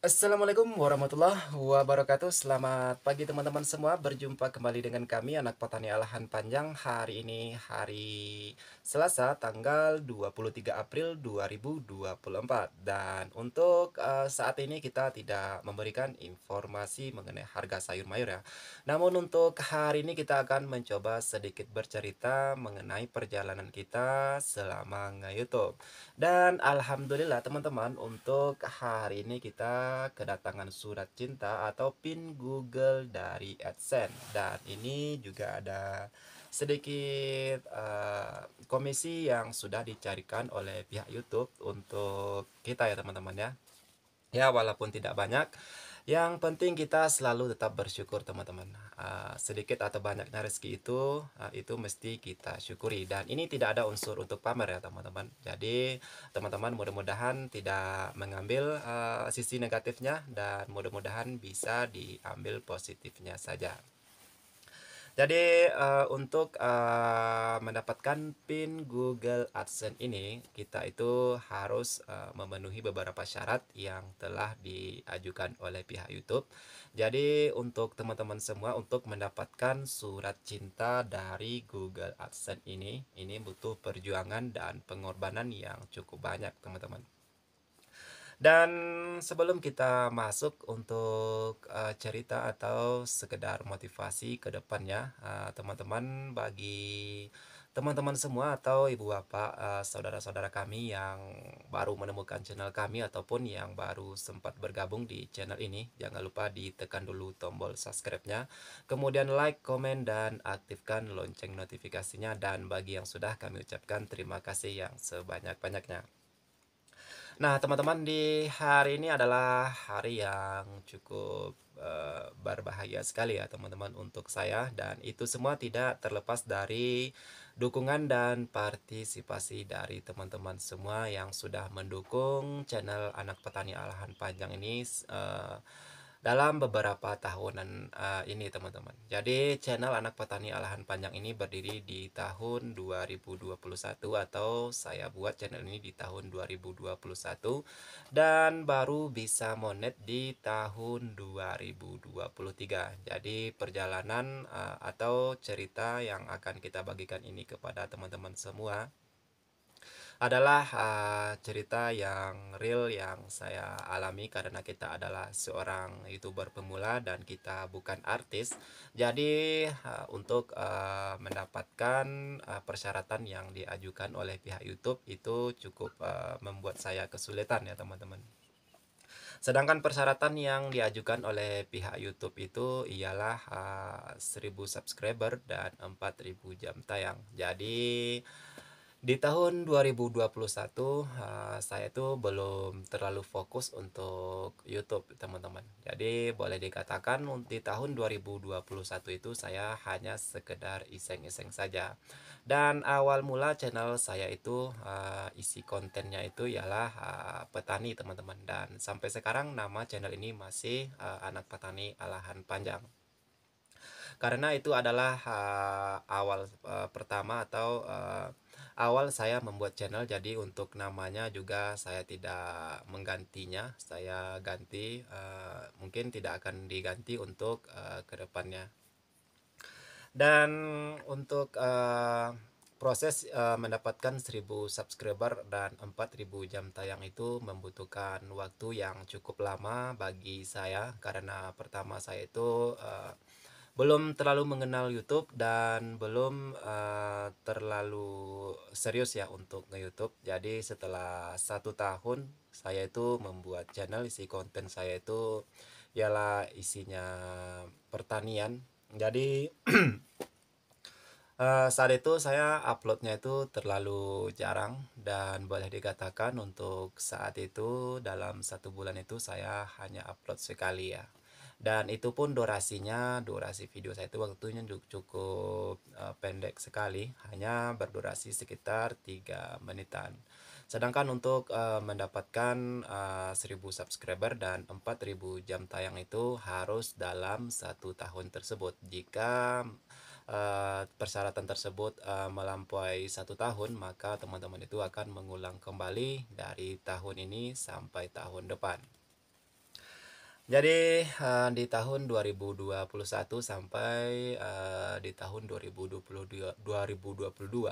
Assalamualaikum warahmatullahi wabarakatuh. Selamat pagi teman-teman semua. Berjumpa kembali dengan kami anak petani alahan panjang. Hari ini hari Selasa tanggal 23 April 2024. Dan untuk saat ini kita tidak memberikan informasi mengenai harga sayur mayur ya. Namun untuk hari ini kita akan mencoba sedikit bercerita mengenai perjalanan kita selama nge-YouTube. Dan alhamdulillah teman-teman, untuk hari ini kita kedatangan surat cinta atau pin Google dari AdSense. Dan ini juga ada sedikit komisi yang sudah dicarikan oleh pihak YouTube untuk kita ya teman-teman ya. Ya, walaupun tidak banyak, yang penting kita selalu tetap bersyukur teman-teman. Sedikit atau banyaknya rezeki itu mesti kita syukuri. Dan ini tidak ada unsur untuk pamer ya teman-teman. Jadi teman-teman mudah-mudahan tidak mengambil sisi negatifnya, dan mudah-mudahan bisa diambil positifnya saja. Jadi untuk mendapatkan PIN Google AdSense ini, kita itu harus memenuhi beberapa syarat yang telah diajukan oleh pihak YouTube. Jadi untuk teman-teman semua, untuk mendapatkan surat cinta dari Google AdSense ini butuh perjuangan dan pengorbanan yang cukup banyak teman-teman. Dan sebelum kita masuk untuk cerita atau sekedar motivasi ke depannya, teman-teman, bagi teman-teman semua atau ibu bapak, saudara-saudara kami yang baru menemukan channel kami ataupun yang baru sempat bergabung di channel ini, jangan lupa ditekan dulu tombol subscribe-nya, kemudian like, komen, dan aktifkan lonceng notifikasinya. Dan bagi yang sudah, kami ucapkan terima kasih yang sebanyak-banyaknya. Nah, teman-teman, di hari ini adalah hari yang cukup berbahagia sekali ya, teman-teman, untuk saya. Dan itu semua tidak terlepas dari dukungan dan partisipasi dari teman-teman semua yang sudah mendukung channel Anak Petani Alahan Panjang ini dalam beberapa tahunan ini teman-teman. Jadi channel Anak Petani Alahan Panjang ini berdiri di tahun 2021, atau saya buat channel ini di tahun 2021, dan baru bisa monet di tahun 2023. Jadi perjalanan atau cerita yang akan kita bagikan ini kepada teman-teman semua adalah cerita yang real yang saya alami, karena kita adalah seorang YouTuber pemula dan kita bukan artis. Jadi untuk mendapatkan persyaratan yang diajukan oleh pihak YouTube itu cukup membuat saya kesulitan ya teman-teman. Sedangkan persyaratan yang diajukan oleh pihak YouTube itu ialah 1000 subscriber dan 4000 jam tayang. Jadi di tahun 2021 saya itu belum terlalu fokus untuk YouTube teman-teman. Jadi boleh dikatakan di tahun 2021 itu saya hanya sekedar iseng-iseng saja. Dan awal mula channel saya itu isi kontennya itu ialah petani teman-teman. Dan sampai sekarang nama channel ini masih Anak Petani Alahan Panjang. Karena itu adalah awal pertama atau awal saya membuat channel. Jadi untuk namanya juga saya tidak menggantinya, saya ganti, mungkin tidak akan diganti untuk kedepannya. Dan untuk proses mendapatkan 1000 subscriber dan 4000 jam tayang itu membutuhkan waktu yang cukup lama bagi saya, karena pertama saya itu belum terlalu mengenal YouTube dan belum terlalu serius ya untuk nge-YouTube. Jadi setelah 1 tahun saya itu membuat channel, isi konten saya itu ialah isinya pertanian. Jadi saat itu saya uploadnya itu terlalu jarang, dan boleh dikatakan untuk saat itu dalam 1 bulan itu saya hanya upload sekali ya. Dan itu pun durasi video saya itu waktunya cukup pendek sekali, hanya berdurasi sekitar 3 menitan. Sedangkan untuk mendapatkan 1000 subscriber dan 4000 jam tayang itu harus dalam 1 tahun tersebut. Jika persyaratan tersebut melampaui 1 tahun, maka teman-teman itu akan mengulang kembali dari tahun ini sampai tahun depan. Jadi, di tahun 2021 sampai, di tahun 2022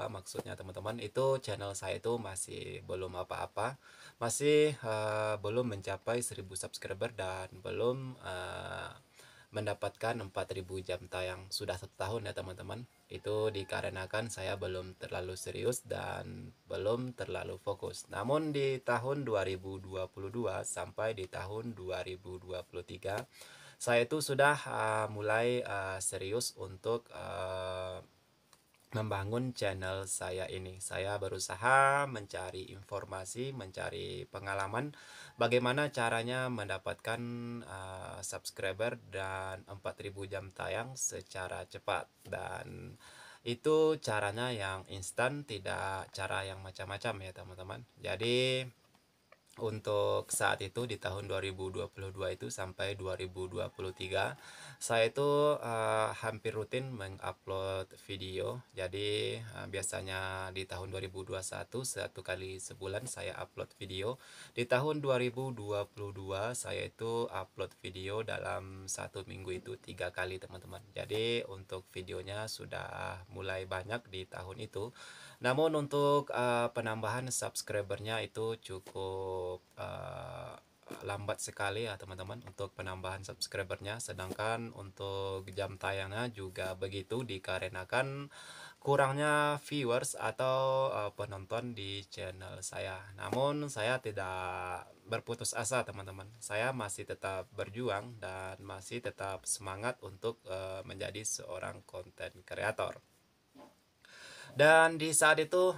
maksudnya teman-teman, itu channel saya itu masih belum apa-apa, masih, belum mencapai 1.000 subscriber dan belum, mendapatkan 4.000 jam tayang. Sudah 1 tahun ya teman-teman. Itu dikarenakan saya belum terlalu serius dan belum terlalu fokus. Namun di tahun 2022 sampai di tahun 2023, saya itu sudah mulai serius untuk membangun channel saya ini. Saya berusaha mencari informasi, mencari pengalaman bagaimana caranya mendapatkan subscriber dan 4.000 jam tayang secara cepat, dan itu caranya yang instan, tidak cara yang macam-macam ya teman-teman. Jadi untuk saat itu di tahun 2022 itu sampai 2023, saya itu hampir rutin mengupload video. Jadi biasanya di tahun 2021 satu kali sebulan saya upload video. Di tahun 2022 saya itu upload video dalam 1 minggu itu 3 kali teman-teman. Jadi untuk videonya sudah mulai banyak di tahun itu. Namun untuk penambahan subscribernya itu cukup lambat sekali ya teman-teman untuk penambahan subscribernya. Sedangkan untuk jam tayangnya juga begitu, dikarenakan kurangnya viewers atau penonton di channel saya. Namun saya tidak berputus asa teman-teman. Saya masih tetap berjuang dan masih tetap semangat untuk menjadi seorang konten kreator. Dan di saat itu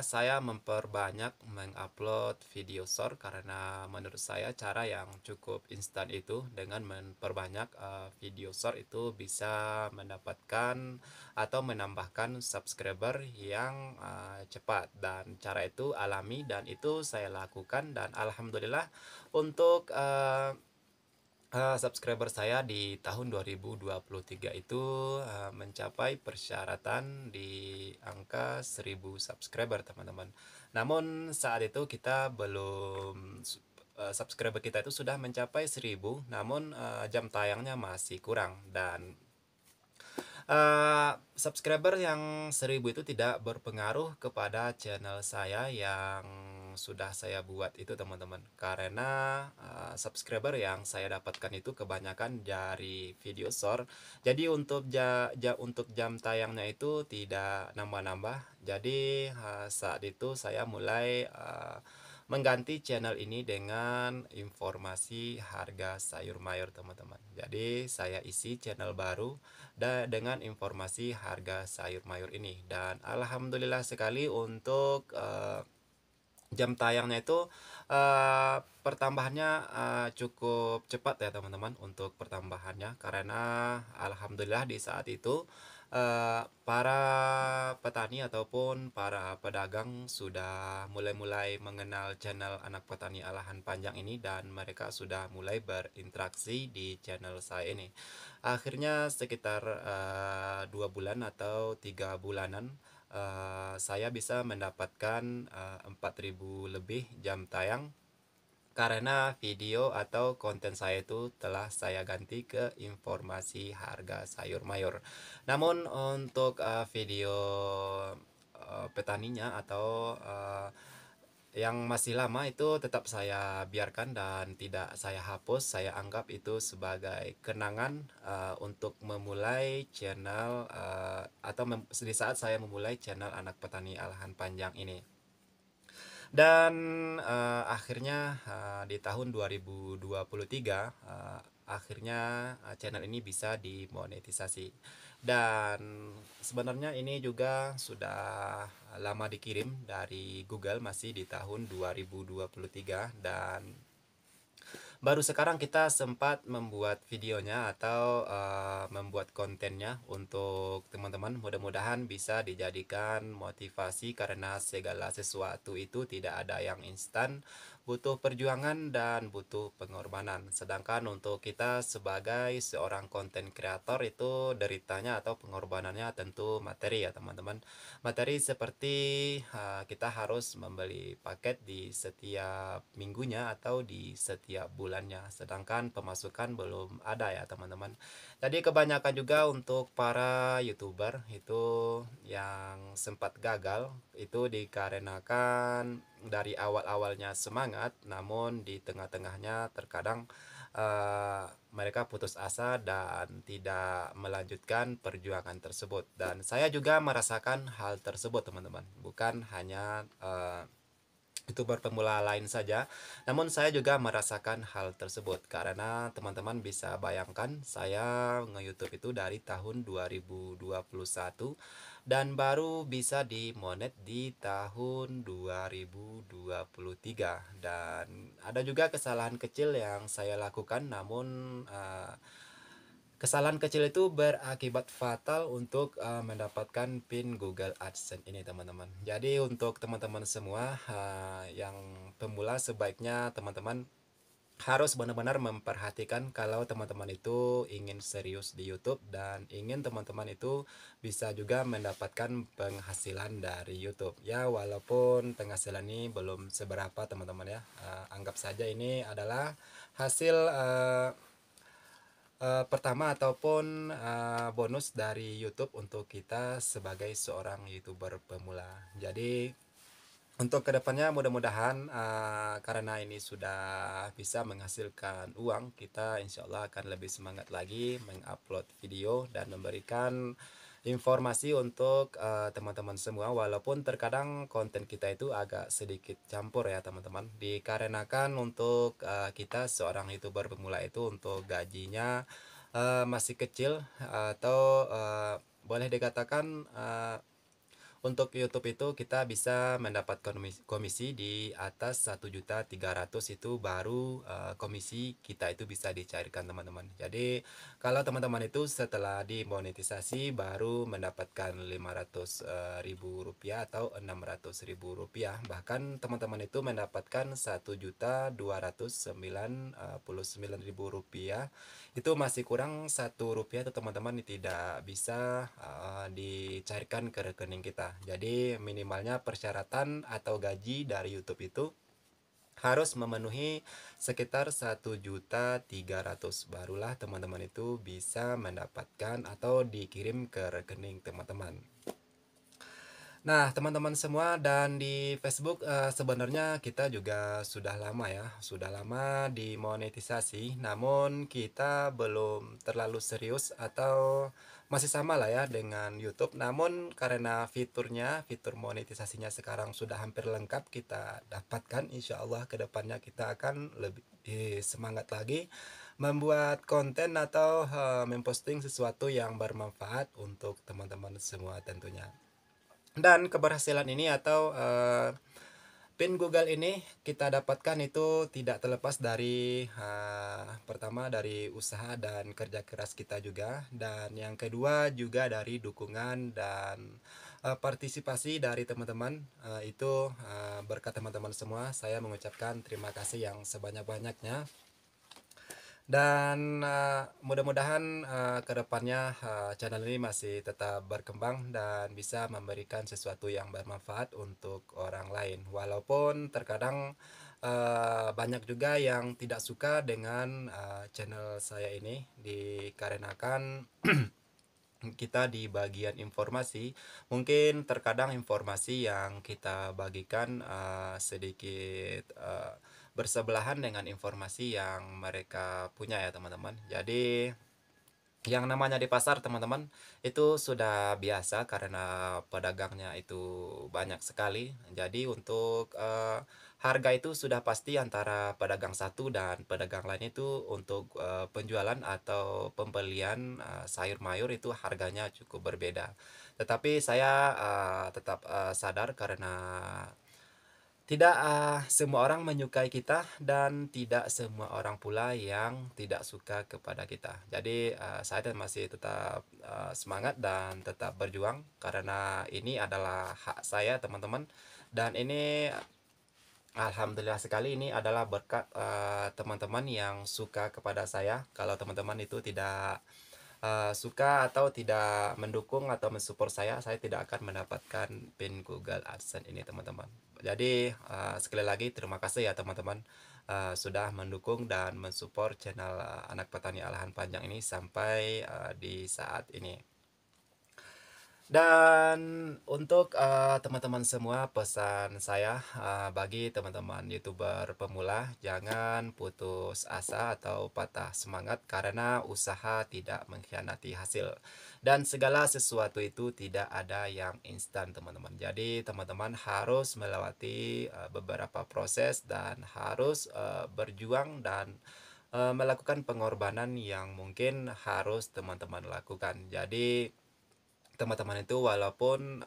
saya memperbanyak mengupload video short karena menurut saya cara yang cukup instan itu dengan memperbanyak video short itu bisa mendapatkan atau menambahkan subscriber yang cepat, dan cara itu alami dan itu saya lakukan, dan alhamdulillah untuk subscriber saya di tahun 2023 itu mencapai persyaratan di angka 1.000 subscriber teman-teman. Namun saat itu kita belum, subscriber kita itu sudah mencapai 1.000, namun jam tayangnya masih kurang, dan subscriber yang 1.000 itu tidak berpengaruh kepada channel saya yang sudah saya buat itu teman-teman, karena subscriber yang saya dapatkan itu kebanyakan dari video short. Jadi untuk jam tayangnya itu tidak nambah-nambah. Jadi saat itu saya mulai mengganti channel ini dengan informasi harga sayur mayur teman-teman. Jadi saya isi channel baru dengan informasi harga sayur mayur ini, dan alhamdulillah sekali untuk jam tayangnya itu pertambahannya cukup cepat ya teman-teman untuk pertambahannya, karena alhamdulillah di saat itu para petani ataupun para pedagang sudah mulai mengenal channel Anak Petani Alahan Panjang ini, dan mereka sudah mulai berinteraksi di channel saya ini. Akhirnya sekitar 2 bulan atau 3 bulanan saya bisa mendapatkan 4.000 lebih jam tayang, karena video atau konten saya itu telah saya ganti ke informasi harga sayur mayur. Namun untuk video petaninya atau yang masih lama itu tetap saya biarkan dan tidak saya hapus. Saya anggap itu sebagai kenangan untuk memulai channel atau di saat saya memulai channel Anak Petani Alahan Panjang ini. Dan akhirnya di tahun 2023 akhirnya channel ini bisa dimonetisasi. Dan sebenarnya ini juga sudah lama dikirim dari Google, masih di tahun 2023, dan baru sekarang kita sempat membuat videonya atau membuat kontennya untuk teman-teman. Mudah-mudahan bisa dijadikan motivasi, karena segala sesuatu itu tidak ada yang instan. butuh perjuangan dan butuh pengorbanan. Sedangkan untuk kita sebagai seorang konten kreator itu deritanya atau pengorbanannya tentu materi ya teman-teman. Materi seperti kita harus membeli paket di setiap minggunya atau di setiap bulannya. Sedangkan pemasukan belum ada ya teman-teman. Jadi kebanyakan juga untuk para YouTuber itu yang sempat gagal itu dikarenakan dari awal-awalnya semangat, namun di tengah-tengahnya terkadang mereka putus asa dan tidak melanjutkan perjuangan tersebut. Dan saya juga merasakan hal tersebut teman-teman. Bukan hanya YouTuber pemula lain saja, namun saya juga merasakan hal tersebut karena teman-teman bisa bayangkan saya nge-YouTube itu dari tahun 2021 dan baru bisa dimonet di tahun 2023. Dan ada juga kesalahan kecil yang saya lakukan, namun kesalahan kecil itu berakibat fatal untuk mendapatkan pin Google AdSense ini teman-teman. Jadi untuk teman-teman semua yang pemula, sebaiknya teman-teman harus benar-benar memperhatikan kalau teman-teman itu ingin serius di YouTube dan ingin teman-teman itu bisa juga mendapatkan penghasilan dari YouTube. Ya walaupun penghasilan ini belum seberapa teman-teman ya. Anggap saja ini adalah hasil pertama ataupun bonus dari YouTube untuk kita sebagai seorang YouTuber pemula. Jadi untuk kedepannya mudah-mudahan karena ini sudah bisa menghasilkan uang, kita insya Allah akan lebih semangat lagi mengupload video dan memberikan informasi untuk teman-teman semua. Walaupun terkadang konten kita itu agak sedikit campur ya teman-teman, dikarenakan untuk kita seorang YouTuber pemula itu untuk gajinya masih kecil atau boleh dikatakan untuk YouTube itu kita bisa mendapat komisi di atas 1.300.000 itu baru komisi kita itu bisa dicairkan teman-teman. Jadi kalau teman-teman itu setelah dimonetisasi baru mendapatkan 500.000 rupiah atau 600.000 rupiah. Bahkan teman-teman itu mendapatkan 1.299.000 rupiah. Itu masih kurang 1 rupiah itu teman-teman tidak bisa dicairkan ke rekening kita. Jadi minimalnya persyaratan atau gaji dari YouTube itu harus memenuhi sekitar 1.300.000 barulah teman-teman itu bisa mendapatkan atau dikirim ke rekening teman-teman. Nah, teman-teman semua, dan di Facebook sebenarnya kita juga sudah lama ya, sudah lama dimonetisasi, namun kita belum terlalu serius atau masih sama lah ya dengan YouTube. Namun karena fitur monetisasinya sekarang sudah hampir lengkap kita dapatkan, insya Allah kedepannya kita akan lebih semangat lagi membuat konten atau memposting sesuatu yang bermanfaat untuk teman-teman semua tentunya. Dan keberhasilan ini atau pin Google ini kita dapatkan itu tidak terlepas dari pertama dari usaha dan kerja keras kita juga, dan yang kedua juga dari dukungan dan partisipasi dari teman-teman. Itu berkat teman-teman semua saya mengucapkan terima kasih yang sebanyak-banyaknya. Dan mudah-mudahan kedepannya channel ini masih tetap berkembang dan bisa memberikan sesuatu yang bermanfaat untuk orang lain. Walaupun terkadang banyak juga yang tidak suka dengan channel saya ini, dikarenakan kita di bagian informasi mungkin terkadang informasi yang kita bagikan sedikit bersebelahan dengan informasi yang mereka punya ya teman-teman. Jadi yang namanya di pasar teman-teman itu sudah biasa karena pedagangnya itu banyak sekali. Jadi untuk harga itu sudah pasti antara pedagang satu dan pedagang lain itu untuk penjualan atau pembelian sayur mayur itu harganya cukup berbeda. Tetapi saya tetap sadar karena tidak semua orang menyukai kita dan tidak semua orang pula yang tidak suka kepada kita. Jadi saya masih tetap semangat dan tetap berjuang karena ini adalah hak saya teman-teman. Dan ini Alhamdulillah sekali ini adalah berkat teman-teman yang suka kepada saya. Kalau teman-teman itu tidak suka atau tidak mendukung atau mensupport saya tidak akan mendapatkan pin Google AdSense ini teman-teman. Jadi sekali lagi terima kasih ya teman-teman sudah mendukung dan mensupport channel Anak Petani Alahan Panjang ini sampai di saat ini. Dan untuk teman-teman semua, pesan saya bagi teman-teman YouTuber pemula, jangan putus asa atau patah semangat karena usaha tidak mengkhianati hasil. Dan segala sesuatu itu tidak ada yang instan, teman-teman. Jadi, teman-teman harus melewati beberapa proses dan harus berjuang dan melakukan pengorbanan yang mungkin harus teman-teman lakukan. Jadi, teman-teman itu walaupun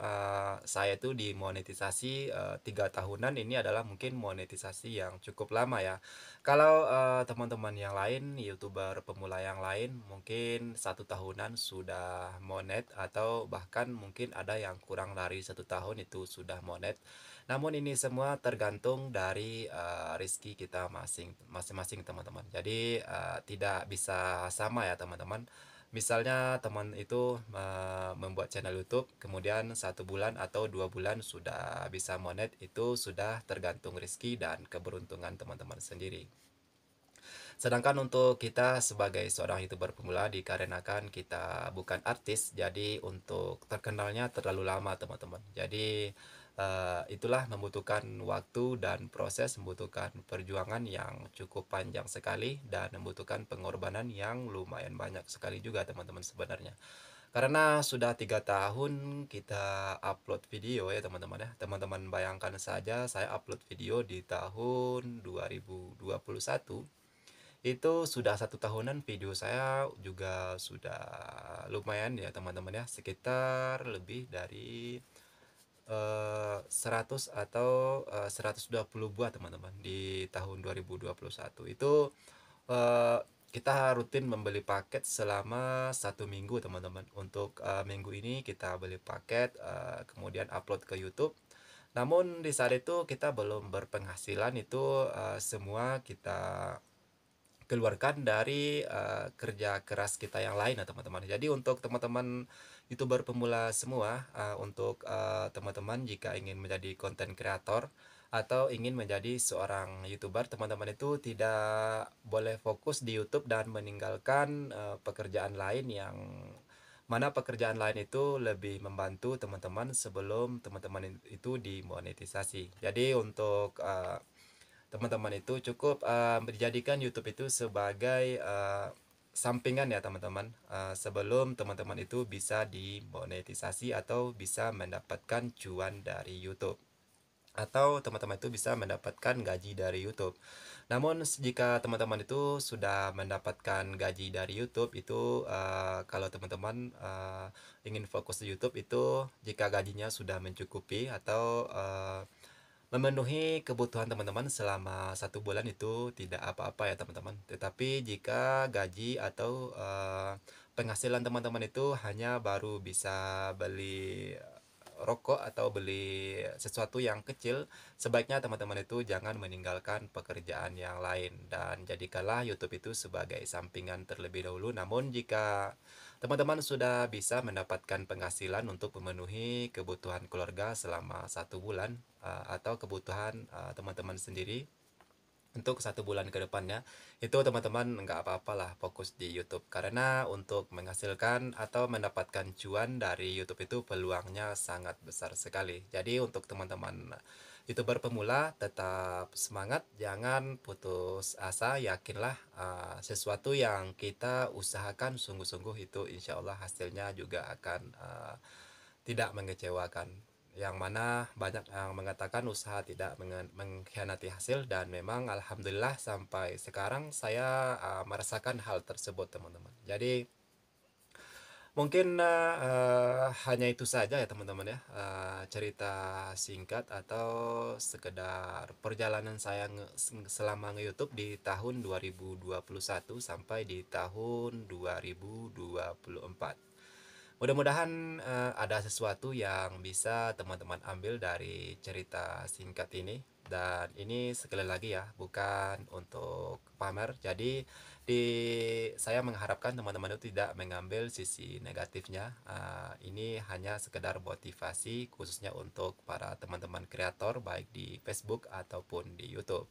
saya itu dimonetisasi 3 tahunan, ini adalah mungkin monetisasi yang cukup lama ya. Kalau teman-teman yang lain, youtuber pemula yang lain, mungkin 1 tahunan sudah monet atau bahkan mungkin ada yang kurang dari 1 tahun itu sudah monet. Namun ini semua tergantung dari rezeki kita masing-masing teman-teman. Jadi tidak bisa sama ya teman-teman. Misalnya teman itu membuat channel YouTube, kemudian 1 bulan atau 2 bulan sudah bisa monet, itu sudah tergantung rezeki dan keberuntungan teman-teman sendiri. Sedangkan untuk kita sebagai seorang YouTuber pemula, dikarenakan kita bukan artis, jadi untuk terkenalnya terlalu lama teman-teman. Jadi itulah membutuhkan waktu dan proses, membutuhkan perjuangan yang cukup panjang sekali dan membutuhkan pengorbanan yang lumayan banyak sekali juga teman-teman sebenarnya. Karena sudah 3 tahun kita upload video ya teman-teman ya. Teman-teman bayangkan saja saya upload video di tahun 2021. Itu sudah 1 tahunan, video saya juga sudah lumayan ya teman-teman ya. Sekitar lebih dari 100 atau 120 buah teman-teman di tahun 2021 itu. Kita rutin membeli paket selama 1 minggu teman-teman. Untuk minggu ini kita beli paket, kemudian upload ke YouTube. Namun di saat itu kita belum berpenghasilan, itu semua kita keluarkan dari kerja keras kita yang lain ya teman-teman. Jadi untuk teman-teman YouTuber pemula semua, untuk teman-teman jika ingin menjadi konten kreator atau ingin menjadi seorang YouTuber, teman-teman itu tidak boleh fokus di YouTube dan meninggalkan pekerjaan lain yang mana pekerjaan lain itu lebih membantu teman-teman sebelum teman-teman itu dimonetisasi. Jadi untuk teman-teman itu cukup menjadikan YouTube itu sebagai sampingan ya teman-teman, sebelum teman-teman itu bisa dimonetisasi atau bisa mendapatkan cuan dari YouTube, atau teman-teman itu bisa mendapatkan gaji dari YouTube. Namun jika teman-teman itu sudah mendapatkan gaji dari YouTube itu, kalau teman-teman ingin fokus di YouTube itu, jika gajinya sudah mencukupi atau memenuhi kebutuhan teman-teman selama 1 bulan, itu tidak apa-apa ya teman-teman. Tetapi jika gaji atau penghasilan teman-teman itu hanya baru bisa beli rokok atau beli sesuatu yang kecil, sebaiknya teman-teman itu jangan meninggalkan pekerjaan yang lain dan jadikanlah YouTube itu sebagai sampingan terlebih dahulu. Namun jika teman-teman sudah bisa mendapatkan penghasilan untuk memenuhi kebutuhan keluarga selama 1 bulan, atau kebutuhan teman-teman sendiri untuk 1 bulan ke depannya, itu teman-teman nggak apa-apalah fokus di YouTube. Karena untuk menghasilkan atau mendapatkan cuan dari YouTube itu peluangnya sangat besar sekali. Jadi untuk teman-teman YouTuber pemula, tetap semangat, jangan putus asa, yakinlah sesuatu yang kita usahakan sungguh-sungguh itu insya Allah hasilnya juga akan tidak mengecewakan. Yang mana banyak yang mengatakan usaha tidak mengkhianati hasil, dan memang alhamdulillah sampai sekarang saya merasakan hal tersebut teman-teman. Jadi mungkin hanya itu saja ya teman-teman ya, cerita singkat atau sekedar perjalanan saya selama nge-YouTube di tahun 2021 sampai di tahun 2024. Mudah-mudahan ada sesuatu yang bisa teman-teman ambil dari cerita singkat ini. Dan ini sekali lagi ya, bukan untuk pamer. Jadi saya mengharapkan teman-teman itu tidak mengambil sisi negatifnya. Ini hanya sekedar motivasi khususnya untuk para teman-teman kreator baik di Facebook ataupun di YouTube.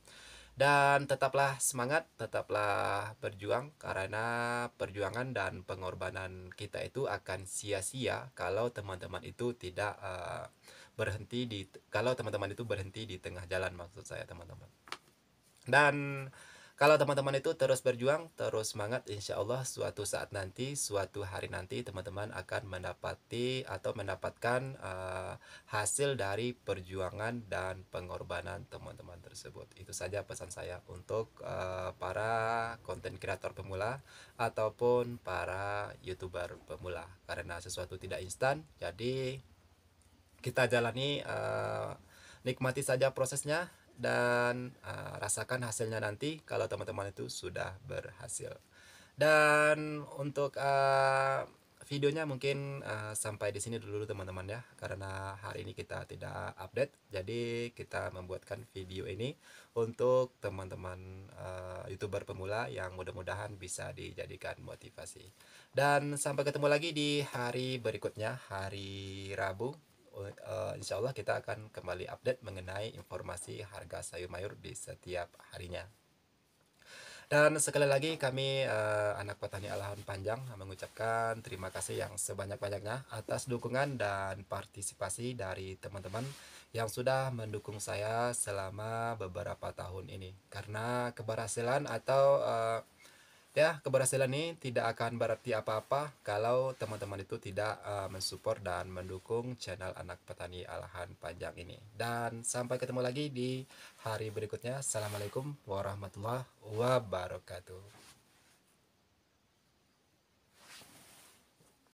Dan tetaplah semangat, tetaplah berjuang karena perjuangan dan pengorbanan kita itu akan sia-sia kalau teman-teman itu tidak kalau teman-teman itu berhenti di tengah jalan, maksud saya teman-teman. Dan kalau teman-teman itu terus berjuang, terus semangat, insya Allah suatu saat nanti, suatu hari nanti teman-teman akan mendapatkan hasil dari perjuangan dan pengorbanan teman-teman tersebut. Itu saja pesan saya untuk para konten kreator pemula ataupun para YouTuber pemula. Karena sesuatu tidak instan, jadi kita jalani, nikmati saja prosesnya dan rasakan hasilnya nanti kalau teman-teman itu sudah berhasil. Dan untuk videonya mungkin sampai di sini dulu teman-teman ya, karena hari ini kita tidak update, jadi kita membuatkan video ini untuk teman-teman YouTuber pemula yang mudah-mudahan bisa dijadikan motivasi. Dan sampai ketemu lagi di hari berikutnya, hari Rabu. Insya Allah kita akan kembali update mengenai informasi harga sayur mayur di setiap harinya. Dan sekali lagi kami anak petani Alahan Panjang mengucapkan terima kasih yang sebanyak-banyaknya atas dukungan dan partisipasi dari teman-teman yang sudah mendukung saya selama beberapa tahun ini. Karena keberhasilan atau keberhasilan ini tidak akan berarti apa-apa kalau teman-teman itu tidak mensupport dan mendukung channel Anak Petani Alahan Panjang ini. Dan sampai ketemu lagi di hari berikutnya. Assalamualaikum warahmatullahi wabarakatuh.